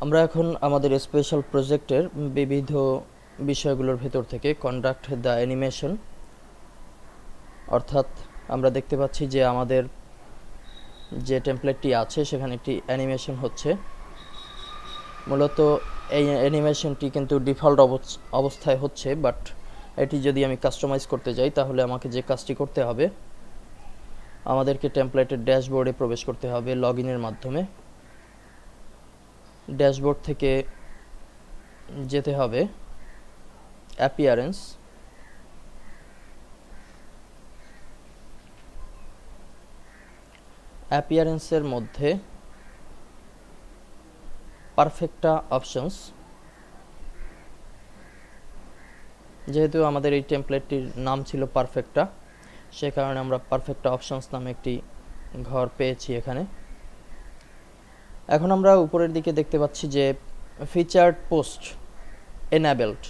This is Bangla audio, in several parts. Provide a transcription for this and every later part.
আমরা এখন আমাদের স্পেশাল প্রজেক্টের বিবিধ বিষয়গুলোর ভেতর থেকে কন্ডাক্ট দ্য অ্যানিমেশন, অর্থাৎ আমরা দেখতে পাচ্ছি যে আমাদের যে টেমপ্লেটটি আছে সেখানে একটি অ্যানিমেশন হচ্ছে। মূলত এই অ্যানিমেশনটি কিন্তু ডিফল্ট অবস্থায় হচ্ছে, বাট এটি যদি আমি কাস্টমাইজ করতে যাই তাহলে আমাকে যে কাজটি করতে হবে, আমাদেরকে টেমপ্লেটের ড্যাশবোর্ডে প্রবেশ করতে হবে লগইনের মাধ্যমে। ড্যাশবোর্ড থেকে যেতে হবে অ্যাপিয়ারেন্স, অ্যাপিয়ারেন্সের মধ্যে পারফেক্টা অপশনস। যেহেতু আমাদের এই টেমপ্লেটটির নাম ছিল পারফেক্টা, সে কারণে আমরা পারফেক্টা অপশনস নামে একটি ঘর পেয়েছি এখানে। এখন আমরা উপরের দিকে দেখতে পাচ্ছি যে ফিচার্ড পোস্ট এনাবেলড,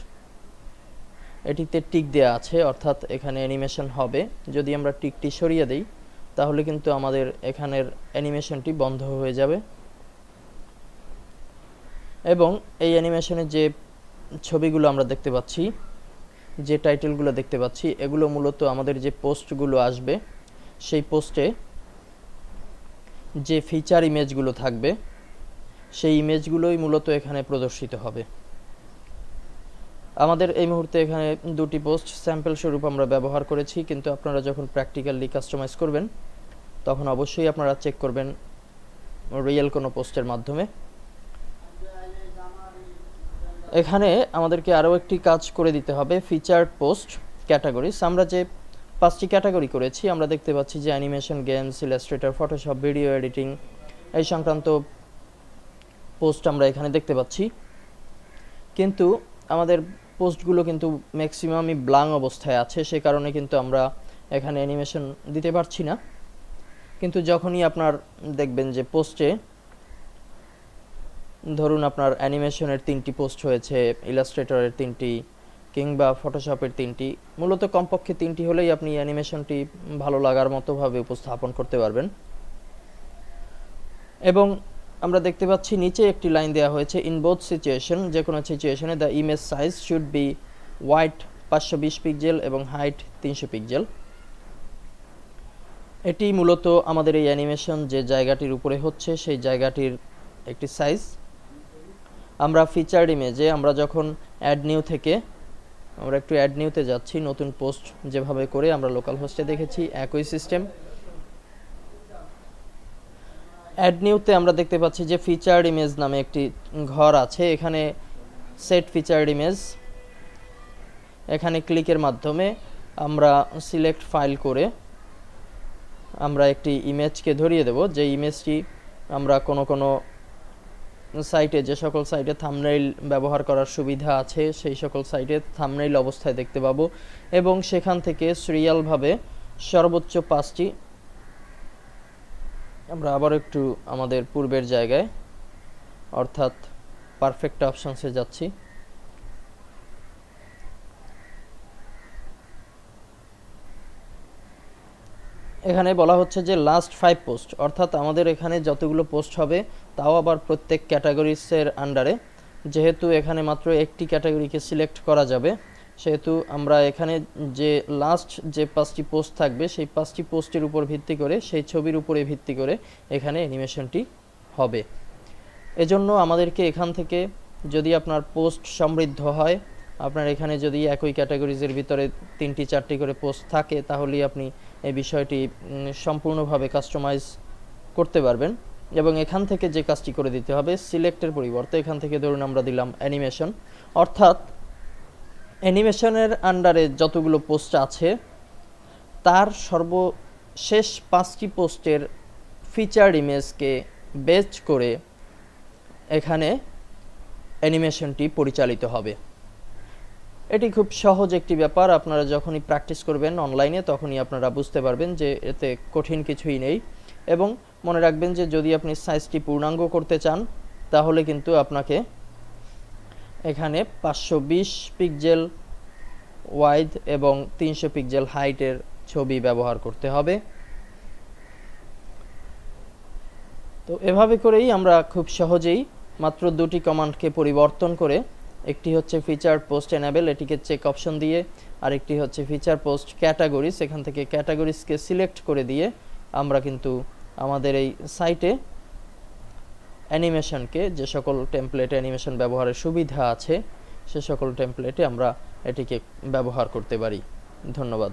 এটিতে টিক দেওয়া আছে, অর্থাৎ এখানে অ্যানিমেশন হবে। যদি আমরা টিকটি সরিয়ে দিই তাহলে কিন্তু আমাদের এখানের অ্যানিমেশনটি বন্ধ হয়ে যাবে। এবং এই অ্যানিমেশনের যে ছবিগুলো আমরা দেখতে পাচ্ছি, যে টাইটেলগুলো দেখতে পাচ্ছি, এগুলো মূলত আমাদের যে পোস্টগুলো আসবে সেই পোস্টে যে ফিচার ইমেজগুলো থাকবে সেই ইমেজগুলোই মূলত এখানে প্রদর্শিত হবে। আমাদের এই মুহূর্তে এখানে দুটি পোস্ট স্যাম্পল স্বরূপ আমরা ব্যবহার করেছি, কিন্তু আপনারা যখন প্র্যাকটিক্যালি কাস্টমাইজ করবেন তখন অবশ্যই আপনারা চেক করবেন রিয়েল কোনো পোস্টের মাধ্যমে। এখানে আমাদেরকে আরও একটি কাজ করে দিতে হবে, ফিচার্ড পোস্ট ক্যাটাগরিজ। আমরা যে 5টি ক্যাটাগরি করেছি, আমরা দেখতে পাচ্ছি যে animation, games, Illustrator, Photoshop, video editing এই সংক্রান্ত পোস্ট আমরা এখানে দেখতে পাচ্ছি। কিন্তু আমাদের পোস্টগুলো কিন্তু ম্যাক্সিমামই ব্লাং অবস্থায় আছে, সে কারণে কিন্তু আমরা এখানে অ্যানিমেশন দিতে পারছি না। কিন্তু যখনই আপনার দেখবেন যে পোস্টে ধরুন আপনার অ্যানিমেশনের 3টি পোস্ট হয়েছে, ইলাস্ট্রেটরের 3টি কিংবা ফটোশপের 3টি, মূলত কমপক্ষে 3টি হলেই আপনি অ্যানিমেশনটি ভালো লাগার মতোভাবে উপস্থাপন করতে পারবেন। এবং আমরা দেখতে পাচ্ছি নিচে একটি লাইন দেওয়া হয়েছে, ইন বোথ সিচুয়েশন, যে কোনো সিচুয়েশনে the image size should be wide 520 pixel এবং হাইট 300 পিক্সেল। এটি মূলত আমাদের এই অ্যানিমেশন যে জায়গাটির উপরে হচ্ছে সেই জায়গাটির একটি সাইজ। আমরা ফিচার্ড ইমেজে আমরা যখন অ্যাড নিউ থেকে আমরা একটু অ্যাড নিউতে যাচ্ছি, নতুন পোস্ট যেভাবে করে আমরা লোকাল হোস্টে দেখেছি একই সিস্টেম। অ্যাড নিউতে আমরা দেখতে পাচ্ছি যে ফিচার্ড ইমেজ নামে একটি ঘর আছে, এখানে সেট ফিচার্ড ইমেজ। এখানে ক্লিকের মাধ্যমে আমরা সিলেক্ট ফাইল করে আমরা একটি ইমেজকে ধরিয়ে দেব, যে ইমেজটি আমরা কোনো সাইটে, যে সকল সাইটে থাম্বনেইল ব্যবহার করার সুবিধা আছে সেই সকল সাইটে থাম্বনেইল অবস্থায় দেখতে পাবো। এবং সেখান থেকে সিরিয়ালভাবে সর্বোচ্চ 5টি, আমরা আবার একটু আমাদের পূর্বের জায়গায় অর্থাৎ পারফেক্ট অপশনসে যাচ্ছি। এখানে বলা হচ্ছে যে লাস্ট 5 পোস্ট, অর্থাৎ আমাদের এখানে যতগুলো পোস্ট হবে তাও আবার প্রত্যেক ক্যাটাগরিসের আন্ডারে। যেহেতু এখানে মাত্র একটি ক্যাটাগরিকে সিলেক্ট করা যাবে, সেহেতু আমরা এখানে যে লাস্ট যে 5টি পোস্ট থাকবে সেই 5টি পোস্টের উপর ভিত্তি করে, সেই ছবির উপরে ভিত্তি করে এখানে অ্যানিমেশনটি হবে। এজন্য আমাদেরকে এখান থেকে, যদি আপনার পোস্ট সমৃদ্ধ হয়, আপনার এখানে যদি একই ক্যাটাগরিজের ভিতরে 3টি 4টি করে পোস্ট থাকে, তাহলেই আপনি এই বিষয়টি সম্পূর্ণভাবে কাস্টমাইজ করতে পারবেন। এবং এখান থেকে যে কাজটি করে দিতে হবে, সিলেক্টের পরিবর্তে এখান থেকে ধরুন আমরা দিলাম অ্যানিমেশন, অর্থাৎ অ্যানিমেশনের আন্ডারে যতগুলো পোস্ট আছে তার সর্বশেষ 5টি পোস্টের ফিচার্ড ইমেজকে বেস করে এখানে অ্যানিমেশনটি পরিচালিত হবে। এটি খুব সহজ একটি ব্যাপার, আপনারা যখনই প্র্যাকটিস করবেন অনলাইনে তখনই আপনারা বুঝতে পারবেন যে এতে কঠিন কিছুই নেই। এবং মনে রাখবেন যে যদি আপনি সাইজটি পূর্ণাঙ্গ করতে চান তাহলে কিন্তু আপনাকে এখানে 520 পিক্সেল ওয়াইড এবং 300 পিক্সেল হাইটের ছবি ব্যবহার করতে হবে। তো এভাবে করেই আমরা খুব সহজেই মাত্র দুটি কমান্ডকে পরিবর্তন করে, একটি হচ্ছে ফিচার পোস্ট এনেবল, এটিকে চেক অপশন দিয়ে, আর একটি হচ্ছে ফিচার পোস্ট ক্যাটাগরিজ, এখান থেকে ক্যাটাগরিজকে সিলেক্ট করে দিয়ে আমরা কিন্তু আমাদের এই সাইটে অ্যানিমেশনকে, যে সকল টেমপ্লেটে অ্যানিমেশন ব্যবহারের সুবিধা আছে সে সকল টেমপ্লেটে আমরা এটিকে ব্যবহার করতে পারি। ধন্যবাদ।